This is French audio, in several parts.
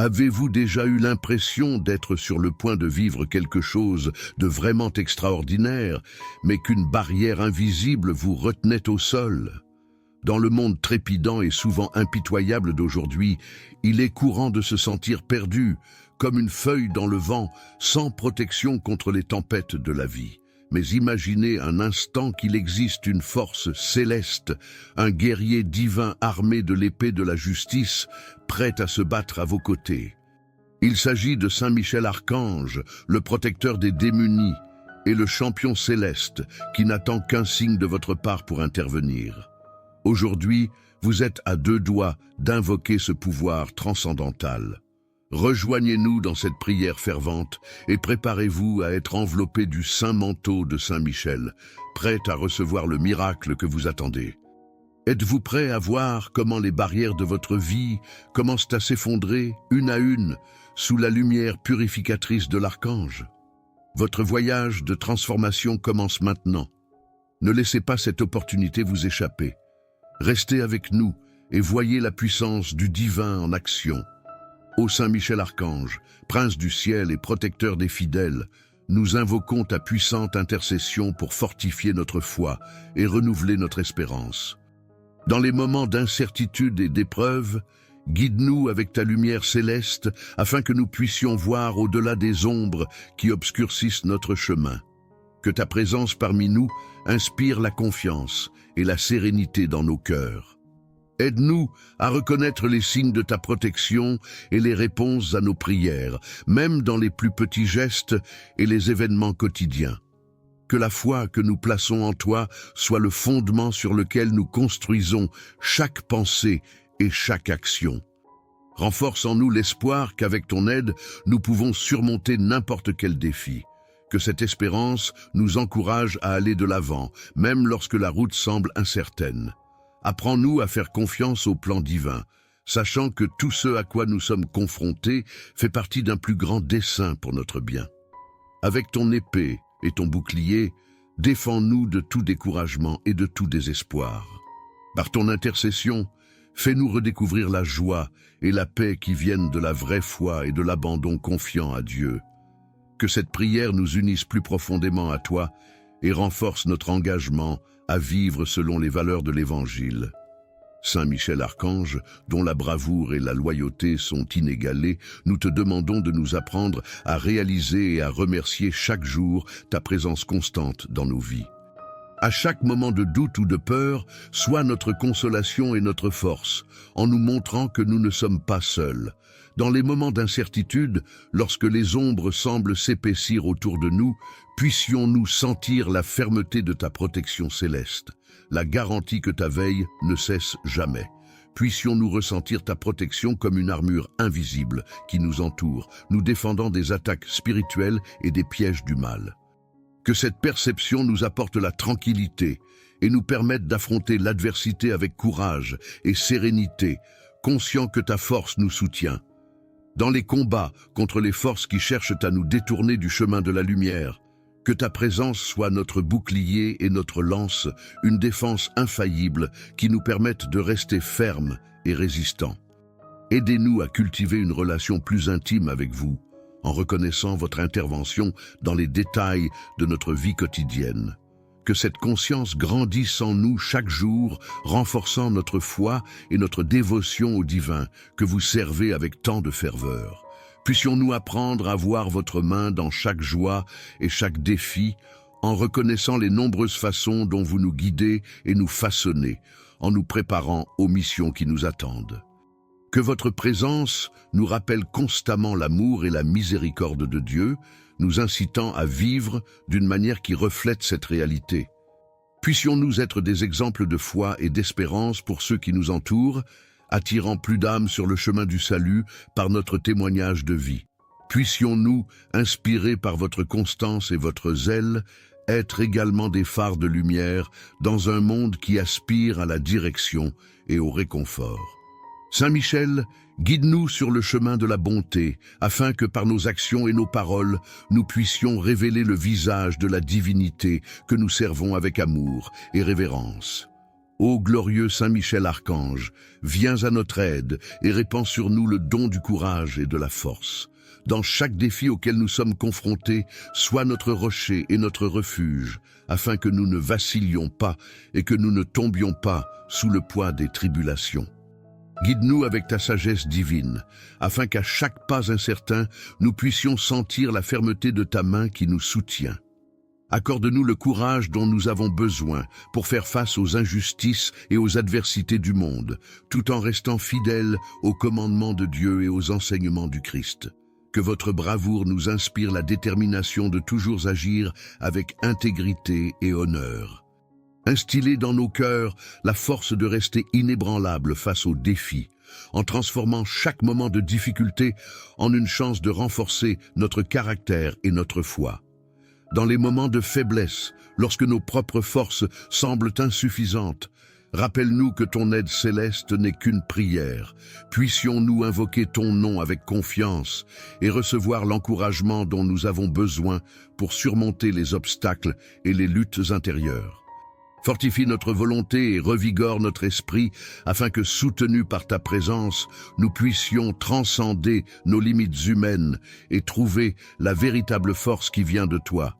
Avez-vous déjà eu l'impression d'être sur le point de vivre quelque chose de vraiment extraordinaire, mais qu'une barrière invisible vous retenait au sol? Dans le monde trépidant et souvent impitoyable d'aujourd'hui, il est courant de se sentir perdu, comme une feuille dans le vent, sans protection contre les tempêtes de la vie. Mais imaginez un instant qu'il existe une force céleste, un guerrier divin armé de l'épée de la justice, prêt à se battre à vos côtés. Il s'agit de Saint Michel Archange, le protecteur des démunis, et le champion céleste qui n'attend qu'un signe de votre part pour intervenir. Aujourd'hui, vous êtes à deux doigts d'invoquer ce pouvoir transcendantal. Rejoignez-nous dans cette prière fervente et préparez-vous à être enveloppé du saint manteau de Saint Michel, prêt à recevoir le miracle que vous attendez. Êtes-vous prêt à voir comment les barrières de votre vie commencent à s'effondrer, une à une, sous la lumière purificatrice de l'archange? Votre voyage de transformation commence maintenant. Ne laissez pas cette opportunité vous échapper. Restez avec nous et voyez la puissance du divin en action. Ô Saint Michel Archange, prince du ciel et protecteur des fidèles, nous invoquons ta puissante intercession pour fortifier notre foi et renouveler notre espérance. Dans les moments d'incertitude et d'épreuve, guide-nous avec ta lumière céleste afin que nous puissions voir au-delà des ombres qui obscurcissent notre chemin. Que ta présence parmi nous inspire la confiance et la sérénité dans nos cœurs. Aide-nous à reconnaître les signes de ta protection et les réponses à nos prières, même dans les plus petits gestes et les événements quotidiens. Que la foi que nous plaçons en toi soit le fondement sur lequel nous construisons chaque pensée et chaque action. Renforce en nous l'espoir qu'avec ton aide, nous pouvons surmonter n'importe quel défi. Que cette espérance nous encourage à aller de l'avant, même lorsque la route semble incertaine. Apprends-nous à faire confiance au plan divin, sachant que tout ce à quoi nous sommes confrontés fait partie d'un plus grand dessein pour notre bien. Avec ton épée et ton bouclier, défends-nous de tout découragement et de tout désespoir. Par ton intercession, fais-nous redécouvrir la joie et la paix qui viennent de la vraie foi et de l'abandon confiant à Dieu. Que cette prière nous unisse plus profondément à toi et renforce notre engagement à vivre selon les valeurs de l'Évangile. Saint Michel Archange, dont la bravoure et la loyauté sont inégalées, nous te demandons de nous apprendre à réaliser et à remercier chaque jour ta présence constante dans nos vies. À chaque moment de doute ou de peur, sois notre consolation et notre force, en nous montrant que nous ne sommes pas seuls. Dans les moments d'incertitude, lorsque les ombres semblent s'épaissir autour de nous, puissions-nous sentir la fermeté de ta protection céleste, la garantie que ta veille ne cesse jamais. Puissions-nous ressentir ta protection comme une armure invisible qui nous entoure, nous défendant des attaques spirituelles et des pièges du mal. Que cette perception nous apporte la tranquillité et nous permette d'affronter l'adversité avec courage et sérénité, conscients que ta force nous soutient. Dans les combats contre les forces qui cherchent à nous détourner du chemin de la lumière, que ta présence soit notre bouclier et notre lance, une défense infaillible qui nous permette de rester fermes et résistants. Aidez-nous à cultiver une relation plus intime avec vous, en reconnaissant votre intervention dans les détails de notre vie quotidienne. Que cette conscience grandisse en nous chaque jour, renforçant notre foi et notre dévotion au divin que vous servez avec tant de ferveur. Puissions-nous apprendre à voir votre main dans chaque joie et chaque défi, en reconnaissant les nombreuses façons dont vous nous guidez et nous façonnez, en nous préparant aux missions qui nous attendent. Que votre présence nous rappelle constamment l'amour et la miséricorde de Dieu, nous incitant à vivre d'une manière qui reflète cette réalité. Puissions-nous être des exemples de foi et d'espérance pour ceux qui nous entourent, attirant plus d'âmes sur le chemin du salut par notre témoignage de vie. Puissions-nous, inspirés par votre constance et votre zèle, être également des phares de lumière dans un monde qui aspire à la direction et au réconfort. Saint Michel, guide-nous sur le chemin de la bonté, afin que par nos actions et nos paroles, nous puissions révéler le visage de la divinité que nous servons avec amour et révérence. Ô glorieux Saint Michel Archange, viens à notre aide et répands sur nous le don du courage et de la force. Dans chaque défi auquel nous sommes confrontés, sois notre rocher et notre refuge, afin que nous ne vacillions pas et que nous ne tombions pas sous le poids des tribulations. Guide-nous avec ta sagesse divine, afin qu'à chaque pas incertain, nous puissions sentir la fermeté de ta main qui nous soutient. Accorde-nous le courage dont nous avons besoin pour faire face aux injustices et aux adversités du monde, tout en restant fidèles aux commandements de Dieu et aux enseignements du Christ. Que votre bravoure nous inspire la détermination de toujours agir avec intégrité et honneur. Instillez dans nos cœurs la force de rester inébranlables face aux défis, en transformant chaque moment de difficulté en une chance de renforcer notre caractère et notre foi. Dans les moments de faiblesse, lorsque nos propres forces semblent insuffisantes, rappelle-nous que ton aide céleste n'est qu'une prière. Puissions-nous invoquer ton nom avec confiance et recevoir l'encouragement dont nous avons besoin pour surmonter les obstacles et les luttes intérieures. Fortifie notre volonté et revigore notre esprit afin que, soutenus par ta présence, nous puissions transcender nos limites humaines et trouver la véritable force qui vient de toi.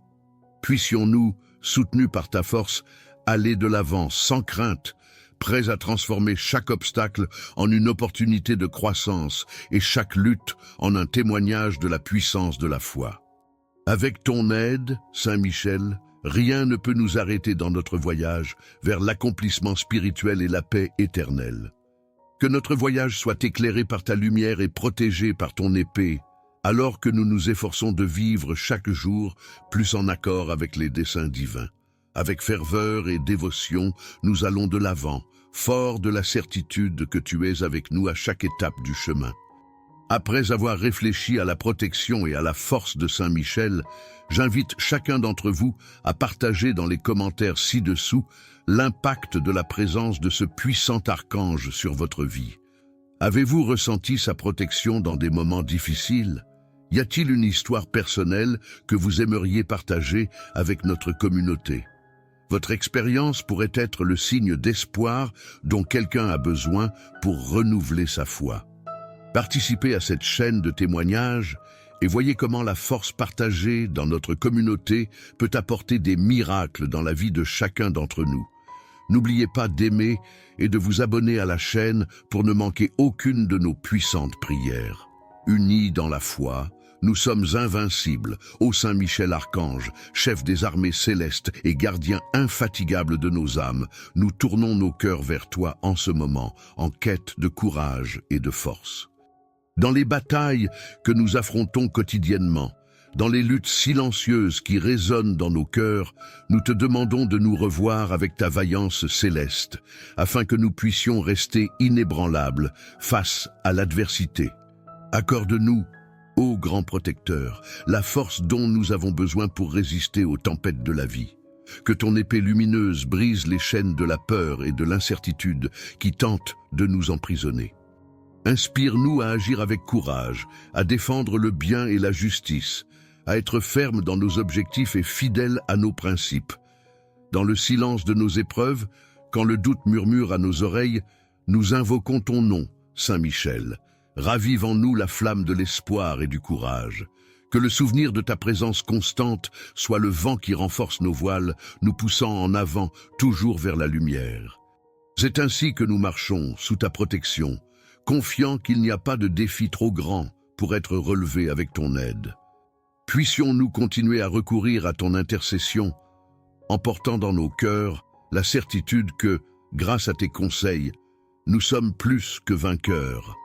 Puissions-nous, soutenus par ta force, aller de l'avant sans crainte, prêts à transformer chaque obstacle en une opportunité de croissance et chaque lutte en un témoignage de la puissance de la foi. Avec ton aide, Saint Michel, rien ne peut nous arrêter dans notre voyage vers l'accomplissement spirituel et la paix éternelle. Que notre voyage soit éclairé par ta lumière et protégé par ton épée, alors que nous nous efforçons de vivre chaque jour plus en accord avec les desseins divins. Avec ferveur et dévotion, nous allons de l'avant, forts de la certitude que tu es avec nous à chaque étape du chemin. Après avoir réfléchi à la protection et à la force de Saint Michel, j'invite chacun d'entre vous à partager dans les commentaires ci-dessous l'impact de la présence de ce puissant archange sur votre vie. Avez-vous ressenti sa protection dans des moments difficiles? Y a-t-il une histoire personnelle que vous aimeriez partager avec notre communauté? Votre expérience pourrait être le signe d'espoir dont quelqu'un a besoin pour renouveler sa foi. Participez à cette chaîne de témoignages et voyez comment la force partagée dans notre communauté peut apporter des miracles dans la vie de chacun d'entre nous. N'oubliez pas d'aimer et de vous abonner à la chaîne pour ne manquer aucune de nos puissantes prières. Unis dans la foi, nous sommes invincibles, ô Saint Michel Archange, chef des armées célestes et gardien infatigable de nos âmes. Nous tournons nos cœurs vers toi en ce moment, en quête de courage et de force. Dans les batailles que nous affrontons quotidiennement, dans les luttes silencieuses qui résonnent dans nos cœurs, nous te demandons de nous revoir avec ta vaillance céleste, afin que nous puissions rester inébranlables face à l'adversité. Accorde-nous, ô grand protecteur, la force dont nous avons besoin pour résister aux tempêtes de la vie. Que ton épée lumineuse brise les chaînes de la peur et de l'incertitude qui tentent de nous emprisonner. Inspire-nous à agir avec courage, à défendre le bien et la justice, à être fermes dans nos objectifs et fidèles à nos principes. Dans le silence de nos épreuves, quand le doute murmure à nos oreilles, nous invoquons ton nom, Saint Michel. Ravive en nous la flamme de l'espoir et du courage. Que le souvenir de ta présence constante soit le vent qui renforce nos voiles, nous poussant en avant, toujours vers la lumière. C'est ainsi que nous marchons, sous ta protection, confiants qu'il n'y a pas de défi trop grand pour être relevé avec ton aide. Puissions-nous continuer à recourir à ton intercession, en portant dans nos cœurs la certitude que, grâce à tes conseils, nous sommes plus que vainqueurs.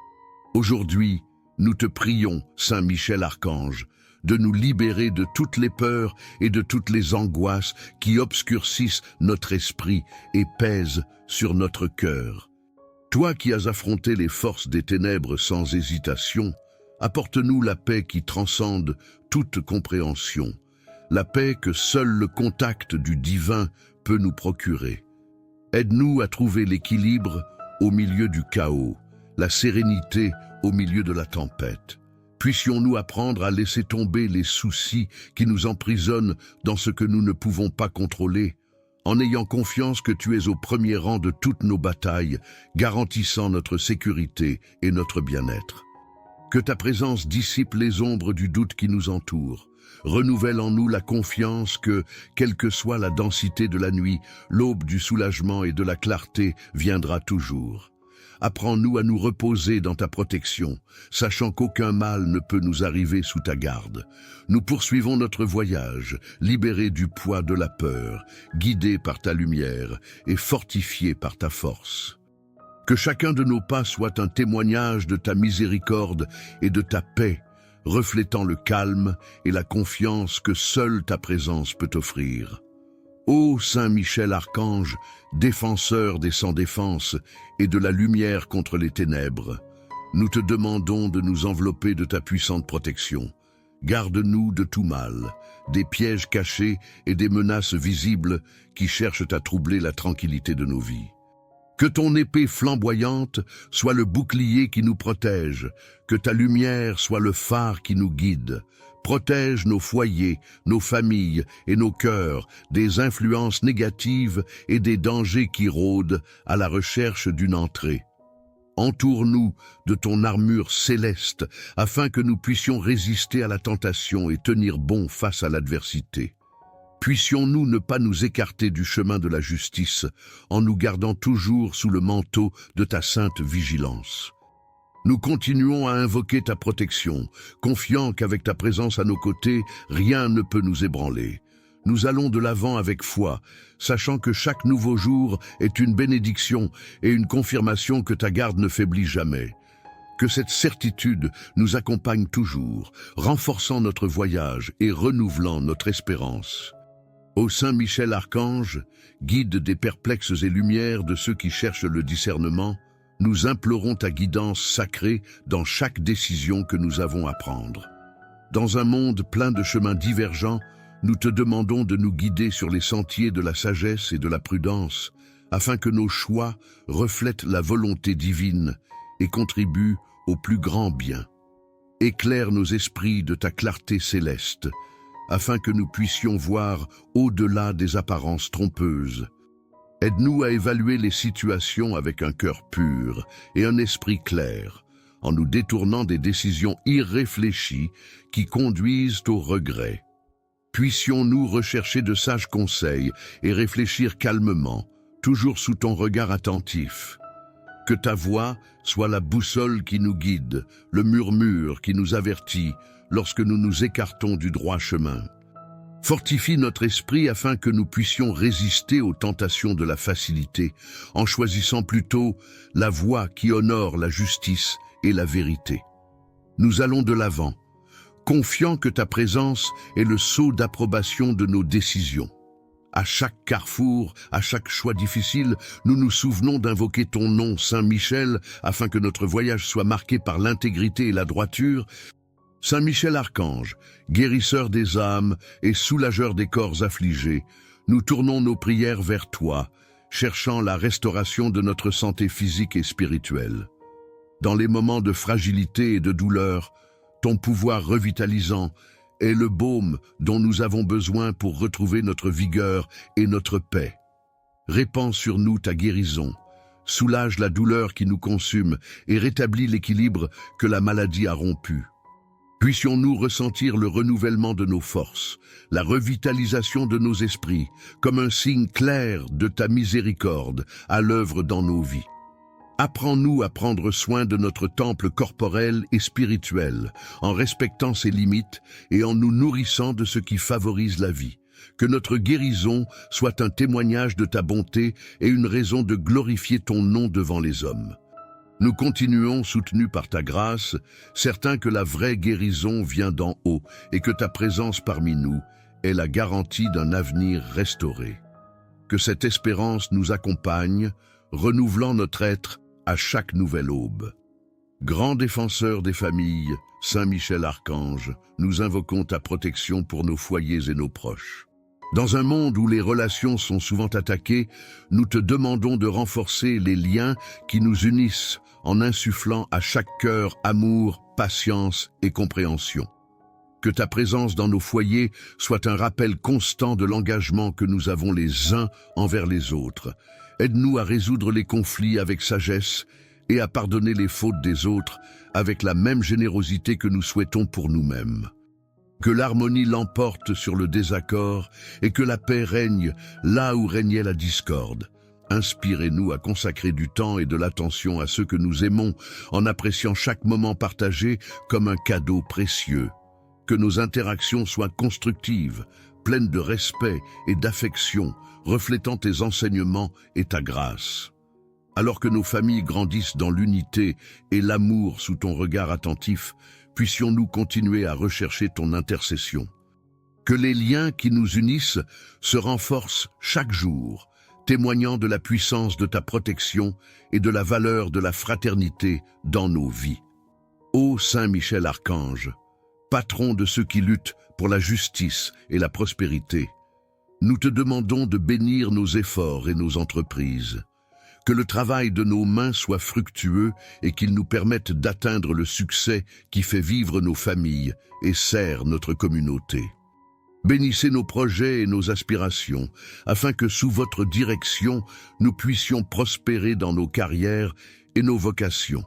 Aujourd'hui, nous te prions, Saint Michel Archange, de nous libérer de toutes les peurs et de toutes les angoisses qui obscurcissent notre esprit et pèsent sur notre cœur. Toi qui as affronté les forces des ténèbres sans hésitation, apporte-nous la paix qui transcende toute compréhension, la paix que seul le contact du divin peut nous procurer. Aide-nous à trouver l'équilibre au milieu du chaos, la sérénité au milieu de la tempête. Puissions-nous apprendre à laisser tomber les soucis qui nous emprisonnent dans ce que nous ne pouvons pas contrôler, en ayant confiance que tu es au premier rang de toutes nos batailles, garantissant notre sécurité et notre bien-être. Que ta présence dissipe les ombres du doute qui nous entoure. Renouvelle en nous la confiance que, quelle que soit la densité de la nuit, l'aube du soulagement et de la clarté viendra toujours. Apprends-nous à nous reposer dans ta protection, sachant qu'aucun mal ne peut nous arriver sous ta garde. Nous poursuivons notre voyage, libérés du poids de la peur, guidés par ta lumière et fortifiés par ta force. Que chacun de nos pas soit un témoignage de ta miséricorde et de ta paix, reflétant le calme et la confiance que seule ta présence peut offrir. Ô Saint Michel Archange, défenseur des sans défense et de la lumière contre les ténèbres, nous te demandons de nous envelopper de ta puissante protection. Garde-nous de tout mal, des pièges cachés et des menaces visibles qui cherchent à troubler la tranquillité de nos vies. Que ton épée flamboyante soit le bouclier qui nous protège, que ta lumière soit le phare qui nous guide. Protège nos foyers, nos familles et nos cœurs des influences négatives et des dangers qui rôdent à la recherche d'une entrée. Entoure-nous de ton armure céleste afin que nous puissions résister à la tentation et tenir bon face à l'adversité. Puissions-nous ne pas nous écarter du chemin de la justice en nous gardant toujours sous le manteau de ta sainte vigilance. Nous continuons à invoquer ta protection, confiants qu'avec ta présence à nos côtés, rien ne peut nous ébranler. Nous allons de l'avant avec foi, sachant que chaque nouveau jour est une bénédiction et une confirmation que ta garde ne faiblit jamais. Que cette certitude nous accompagne toujours, renforçant notre voyage et renouvelant notre espérance. Ô Saint Michel Archange, guide des perplexes et lumières de ceux qui cherchent le discernement, nous implorons ta guidance sacrée dans chaque décision que nous avons à prendre. Dans un monde plein de chemins divergents, nous te demandons de nous guider sur les sentiers de la sagesse et de la prudence, afin que nos choix reflètent la volonté divine et contribuent au plus grand bien. Éclaire nos esprits de ta clarté céleste, afin que nous puissions voir au-delà des apparences trompeuses. Aide-nous à évaluer les situations avec un cœur pur et un esprit clair, en nous détournant des décisions irréfléchies qui conduisent au regret. Puissions-nous rechercher de sages conseils et réfléchir calmement, toujours sous ton regard attentif. Que ta voix soit la boussole qui nous guide, le murmure qui nous avertit lorsque nous nous écartons du droit chemin. Fortifie notre esprit afin que nous puissions résister aux tentations de la facilité, en choisissant plutôt la voie qui honore la justice et la vérité. Nous allons de l'avant, confiants que ta présence est le sceau d'approbation de nos décisions. À chaque carrefour, à chaque choix difficile, nous nous souvenons d'invoquer ton nom, Saint Michel, afin que notre voyage soit marqué par l'intégrité et la droiture. Saint Michel Archange, guérisseur des âmes et soulageur des corps affligés, nous tournons nos prières vers toi, cherchant la restauration de notre santé physique et spirituelle. Dans les moments de fragilité et de douleur, ton pouvoir revitalisant est le baume dont nous avons besoin pour retrouver notre vigueur et notre paix. Répands sur nous ta guérison, soulage la douleur qui nous consume et rétablis l'équilibre que la maladie a rompu. Puissions-nous ressentir le renouvellement de nos forces, la revitalisation de nos esprits, comme un signe clair de ta miséricorde à l'œuvre dans nos vies. Apprends-nous à prendre soin de notre temple corporel et spirituel, en respectant ses limites et en nous nourrissant de ce qui favorise la vie. Que notre guérison soit un témoignage de ta bonté et une raison de glorifier ton nom devant les hommes. Nous continuons, soutenus par ta grâce, certains que la vraie guérison vient d'en haut et que ta présence parmi nous est la garantie d'un avenir restauré. Que cette espérance nous accompagne, renouvelant notre être à chaque nouvelle aube. Grand défenseur des familles, Saint Michel Archange, nous invoquons ta protection pour nos foyers et nos proches. Dans un monde où les relations sont souvent attaquées, nous te demandons de renforcer les liens qui nous unissent en insufflant à chaque cœur amour, patience et compréhension. Que ta présence dans nos foyers soit un rappel constant de l'engagement que nous avons les uns envers les autres. Aide-nous à résoudre les conflits avec sagesse et à pardonner les fautes des autres avec la même générosité que nous souhaitons pour nous-mêmes. Que l'harmonie l'emporte sur le désaccord et que la paix règne là où régnait la discorde. Inspirez-nous à consacrer du temps et de l'attention à ceux que nous aimons en appréciant chaque moment partagé comme un cadeau précieux. Que nos interactions soient constructives, pleines de respect et d'affection, reflétant tes enseignements et ta grâce. Alors que nos familles grandissent dans l'unité et l'amour sous ton regard attentif, puissions-nous continuer à rechercher ton intercession. Que les liens qui nous unissent se renforcent chaque jour, témoignant de la puissance de ta protection et de la valeur de la fraternité dans nos vies. Ô Saint Michel Archange, patron de ceux qui luttent pour la justice et la prospérité, nous te demandons de bénir nos efforts et nos entreprises. Que le travail de nos mains soit fructueux et qu'il nous permette d'atteindre le succès qui fait vivre nos familles et sert notre communauté. Bénissez nos projets et nos aspirations, afin que sous votre direction, nous puissions prospérer dans nos carrières et nos vocations.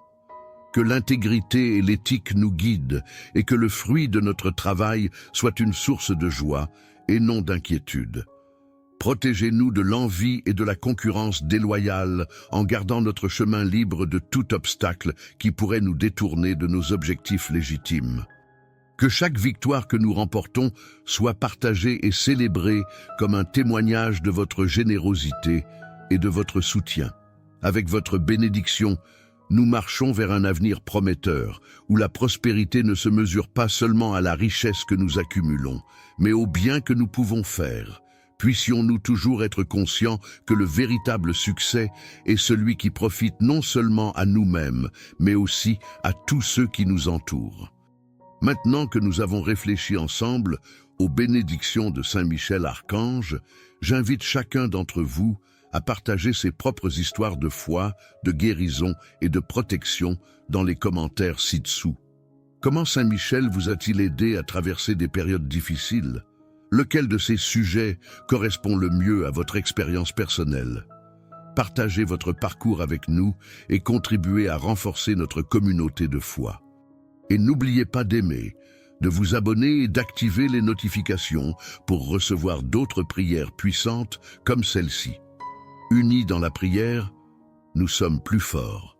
Que l'intégrité et l'éthique nous guident et que le fruit de notre travail soit une source de joie et non d'inquiétude. Protégez-nous de l'envie et de la concurrence déloyale en gardant notre chemin libre de tout obstacle qui pourrait nous détourner de nos objectifs légitimes. Que chaque victoire que nous remportons soit partagée et célébrée comme un témoignage de votre générosité et de votre soutien. Avec votre bénédiction, nous marchons vers un avenir prometteur, où la prospérité ne se mesure pas seulement à la richesse que nous accumulons, mais au bien que nous pouvons faire. Puissions-nous toujours être conscients que le véritable succès est celui qui profite non seulement à nous-mêmes, mais aussi à tous ceux qui nous entourent. Maintenant que nous avons réfléchi ensemble aux bénédictions de Saint Michel Archange, j'invite chacun d'entre vous à partager ses propres histoires de foi, de guérison et de protection dans les commentaires ci-dessous. Comment Saint Michel vous a-t-il aidé à traverser des périodes difficiles? Lequel de ces sujets correspond le mieux à votre expérience personnelle? Partagez votre parcours avec nous et contribuez à renforcer notre communauté de foi. Et n'oubliez pas d'aimer, de vous abonner et d'activer les notifications pour recevoir d'autres prières puissantes comme celle-ci. Unis dans la prière, nous sommes plus forts.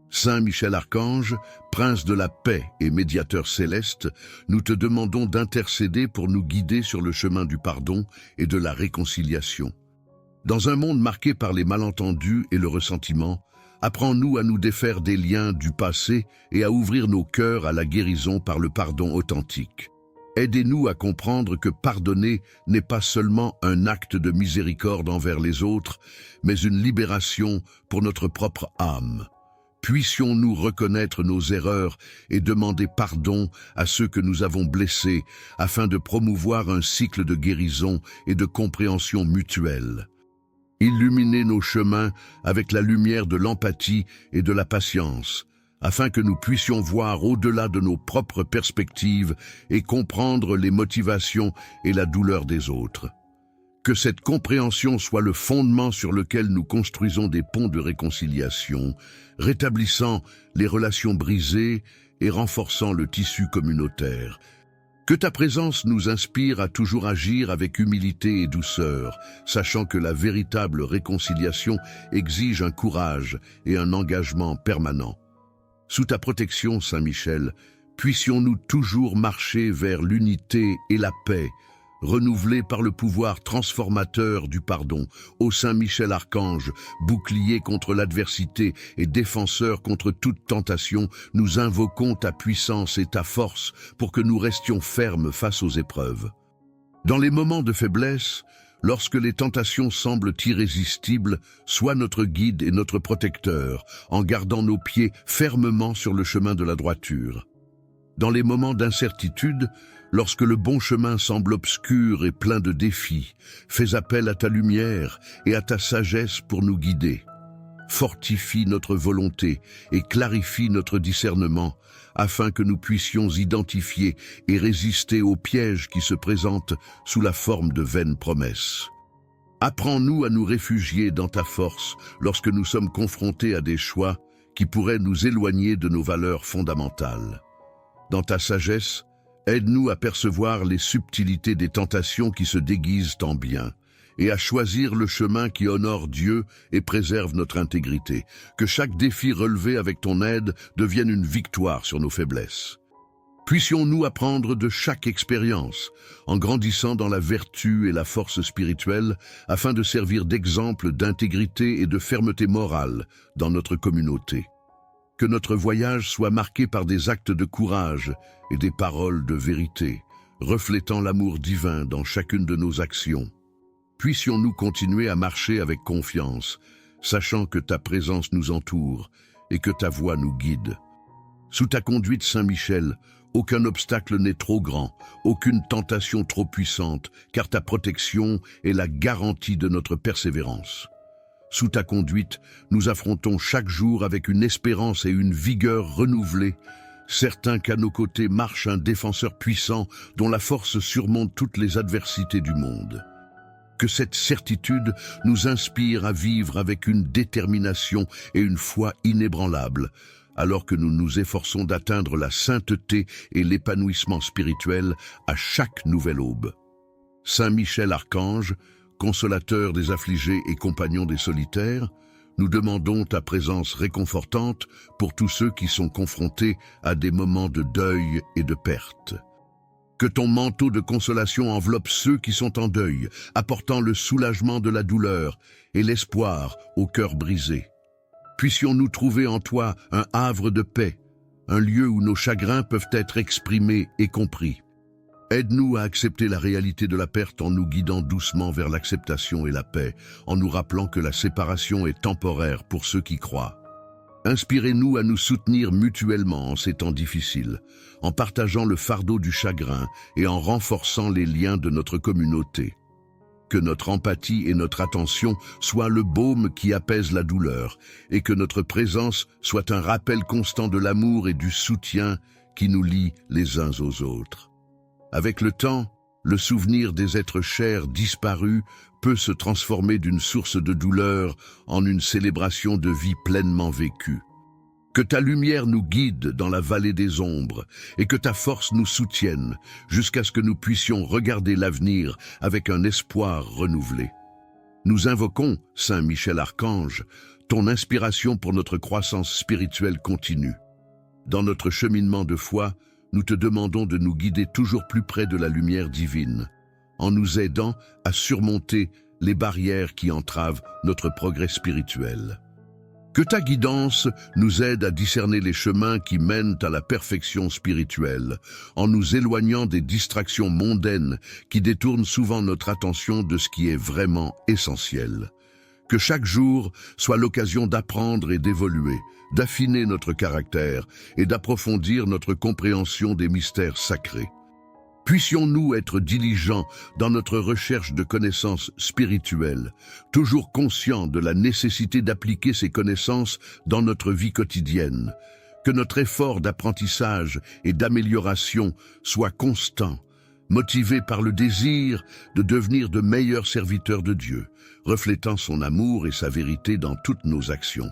Saint Michel Archange, prince de la paix et médiateur céleste, nous te demandons d'intercéder pour nous guider sur le chemin du pardon et de la réconciliation. Dans un monde marqué par les malentendus et le ressentiment, apprends-nous à nous défaire des liens du passé et à ouvrir nos cœurs à la guérison par le pardon authentique. Aidez-nous à comprendre que pardonner n'est pas seulement un acte de miséricorde envers les autres, mais une libération pour notre propre âme. Puissions-nous reconnaître nos erreurs et demander pardon à ceux que nous avons blessés afin de promouvoir un cycle de guérison et de compréhension mutuelle. Illuminez nos chemins avec la lumière de l'empathie et de la patience, afin que nous puissions voir au-delà de nos propres perspectives et comprendre les motivations et la douleur des autres. Que cette compréhension soit le fondement sur lequel nous construisons des ponts de réconciliation, rétablissant les relations brisées et renforçant le tissu communautaire. Que ta présence nous inspire à toujours agir avec humilité et douceur, sachant que la véritable réconciliation exige un courage et un engagement permanent. Sous ta protection, Saint Michel, puissions-nous toujours marcher vers l'unité et la paix, renouvelés par le pouvoir transformateur du pardon. Ô Saint Michel Archange, bouclier contre l'adversité et défenseur contre toute tentation, nous invoquons ta puissance et ta force pour que nous restions fermes face aux épreuves. Dans les moments de faiblesse, lorsque les tentations semblent irrésistibles, sois notre guide et notre protecteur, en gardant nos pieds fermement sur le chemin de la droiture. Dans les moments d'incertitude, lorsque le bon chemin semble obscur et plein de défis, fais appel à ta lumière et à ta sagesse pour nous guider. fortifie notre volonté et clarifie notre discernement, afin que nous puissions identifier et résister aux pièges qui se présentent sous la forme de vaines promesses. Apprends-nous à nous réfugier dans ta force lorsque nous sommes confrontés à des choix qui pourraient nous éloigner de nos valeurs fondamentales. Dans ta sagesse, aide-nous à percevoir les subtilités des tentations qui se déguisent en bien, et à choisir le chemin qui honore Dieu et préserve notre intégrité. Que chaque défi relevé avec ton aide devienne une victoire sur nos faiblesses. Puissions-nous apprendre de chaque expérience, en grandissant dans la vertu et la force spirituelle, afin de servir d'exemple d'intégrité et de fermeté morale dans notre communauté. Que notre voyage soit marqué par des actes de courage et des paroles de vérité, reflétant l'amour divin dans chacune de nos actions. Puissions-nous continuer à marcher avec confiance, sachant que ta présence nous entoure et que ta voix nous guide. Sous ta conduite, Saint Michel, aucun obstacle n'est trop grand, aucune tentation trop puissante, car ta protection est la garantie de notre persévérance. Sous ta conduite, nous affrontons chaque jour avec une espérance et une vigueur renouvelées, certains qu'à nos côtés marche un défenseur puissant dont la force surmonte toutes les adversités du monde. Que cette certitude nous inspire à vivre avec une détermination et une foi inébranlables, alors que nous nous efforçons d'atteindre la sainteté et l'épanouissement spirituel à chaque nouvelle aube. Saint Michel Archange, consolateur des affligés et compagnon des solitaires, nous demandons ta présence réconfortante pour tous ceux qui sont confrontés à des moments de deuil et de perte. Que ton manteau de consolation enveloppe ceux qui sont en deuil, apportant le soulagement de la douleur et l'espoir au cœur brisé. Puissions-nous trouver en toi un havre de paix, un lieu où nos chagrins peuvent être exprimés et compris. Aide-nous à accepter la réalité de la perte en nous guidant doucement vers l'acceptation et la paix, en nous rappelant que la séparation est temporaire pour ceux qui croient. Inspirez-nous à nous soutenir mutuellement en ces temps difficiles, en partageant le fardeau du chagrin et en renforçant les liens de notre communauté. Que notre empathie et notre attention soient le baume qui apaise la douleur, et que notre présence soit un rappel constant de l'amour et du soutien qui nous lie les uns aux autres. Avec le temps, le souvenir des êtres chers disparus peut se transformer d'une source de douleur en une célébration de vie pleinement vécue. Que ta lumière nous guide dans la vallée des ombres et que ta force nous soutienne jusqu'à ce que nous puissions regarder l'avenir avec un espoir renouvelé. Nous invoquons, Saint Michel Archange, ton inspiration pour notre croissance spirituelle continue. Dans notre cheminement de foi, nous te demandons de nous guider toujours plus près de la lumière divine, en nous aidant à surmonter les barrières qui entravent notre progrès spirituel. Que ta guidance nous aide à discerner les chemins qui mènent à la perfection spirituelle, en nous éloignant des distractions mondaines qui détournent souvent notre attention de ce qui est vraiment essentiel. Que chaque jour soit l'occasion d'apprendre et d'évoluer, d'affiner notre caractère et d'approfondir notre compréhension des mystères sacrés. Puissions-nous être diligents dans notre recherche de connaissances spirituelles, toujours conscients de la nécessité d'appliquer ces connaissances dans notre vie quotidienne. Que notre effort d'apprentissage et d'amélioration soit constant, motivé par le désir de devenir de meilleurs serviteurs de Dieu, reflétant son amour et sa vérité dans toutes nos actions.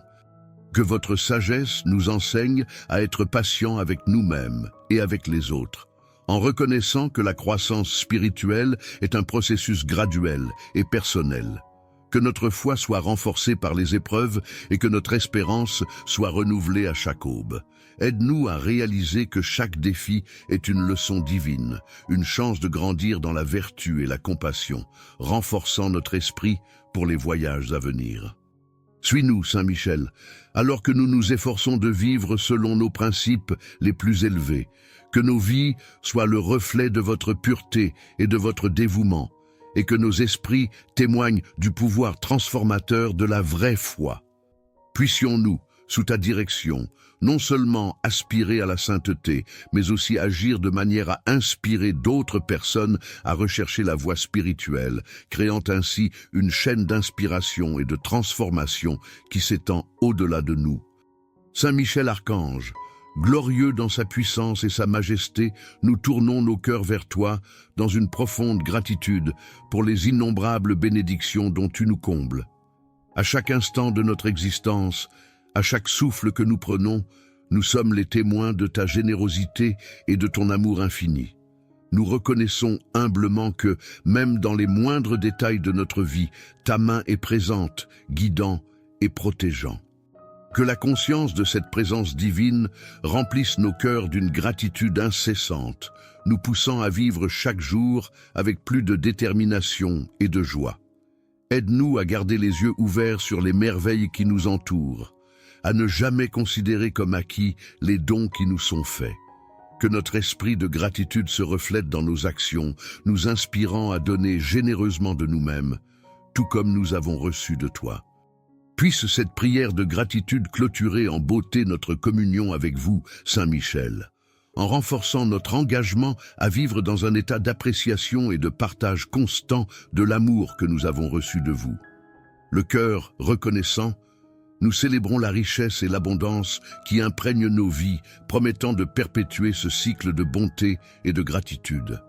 Que votre sagesse nous enseigne à être patients avec nous-mêmes et avec les autres, en reconnaissant que la croissance spirituelle est un processus graduel et personnel. Que notre foi soit renforcée par les épreuves et que notre espérance soit renouvelée à chaque aube. Aide-nous à réaliser que chaque défi est une leçon divine, une chance de grandir dans la vertu et la compassion, renforçant notre esprit pour les voyages à venir. Suis-nous, Saint Michel, alors que nous nous efforçons de vivre selon nos principes les plus élevés, que nos vies soient le reflet de votre pureté et de votre dévouement, et que nos esprits témoignent du pouvoir transformateur de la vraie foi. Puissions-nous, sous ta direction, non seulement aspirer à la sainteté, mais aussi agir de manière à inspirer d'autres personnes à rechercher la voie spirituelle, créant ainsi une chaîne d'inspiration et de transformation qui s'étend au-delà de nous. Saint Michel Archange, glorieux dans sa puissance et sa majesté, nous tournons nos cœurs vers toi dans une profonde gratitude pour les innombrables bénédictions dont tu nous combles. À chaque instant de notre existence, à chaque souffle que nous prenons, nous sommes les témoins de ta générosité et de ton amour infini. Nous reconnaissons humblement que, même dans les moindres détails de notre vie, ta main est présente, guidant et protégeant. Que la conscience de cette présence divine remplisse nos cœurs d'une gratitude incessante, nous poussant à vivre chaque jour avec plus de détermination et de joie. Aide-nous à garder les yeux ouverts sur les merveilles qui nous entourent, à ne jamais considérer comme acquis les dons qui nous sont faits. Que notre esprit de gratitude se reflète dans nos actions, nous inspirant à donner généreusement de nous-mêmes, tout comme nous avons reçu de toi. Puisse cette prière de gratitude clôturer en beauté notre communion avec vous, Saint Michel, en renforçant notre engagement à vivre dans un état d'appréciation et de partage constant de l'amour que nous avons reçu de vous. Le cœur reconnaissant, nous célébrons la richesse et l'abondance qui imprègnent nos vies, promettant de perpétuer ce cycle de bonté et de gratitude.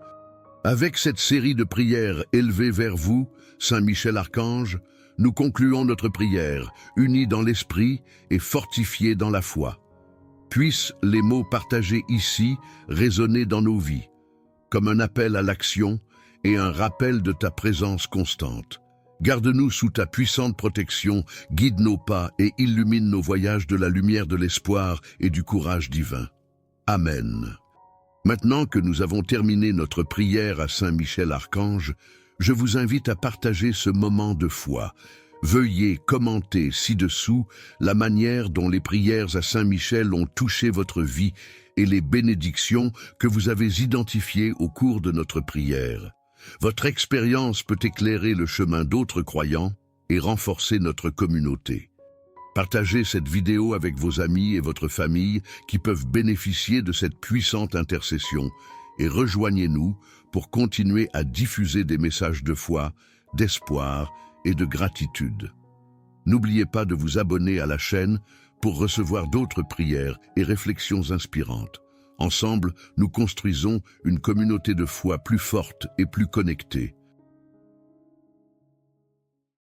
Avec cette série de prières élevées vers vous, Saint Michel Archange, nous concluons notre prière, unis dans l'esprit et fortifiés dans la foi. Puissent les mots partagés ici résonner dans nos vies, comme un appel à l'action et un rappel de ta présence constante. Garde-nous sous ta puissante protection, guide nos pas et illumine nos voyages de la lumière de l'espoir et du courage divin. Amen. Maintenant que nous avons terminé notre prière à Saint Michel Archange, je vous invite à partager ce moment de foi. Veuillez commenter ci-dessous la manière dont les prières à Saint Michel ont touché votre vie et les bénédictions que vous avez identifiées au cours de notre prière. Votre expérience peut éclairer le chemin d'autres croyants et renforcer notre communauté. Partagez cette vidéo avec vos amis et votre famille qui peuvent bénéficier de cette puissante intercession et rejoignez-nous pour continuer à diffuser des messages de foi, d'espoir et de gratitude. N'oubliez pas de vous abonner à la chaîne pour recevoir d'autres prières et réflexions inspirantes. Ensemble, nous construisons une communauté de foi plus forte et plus connectée.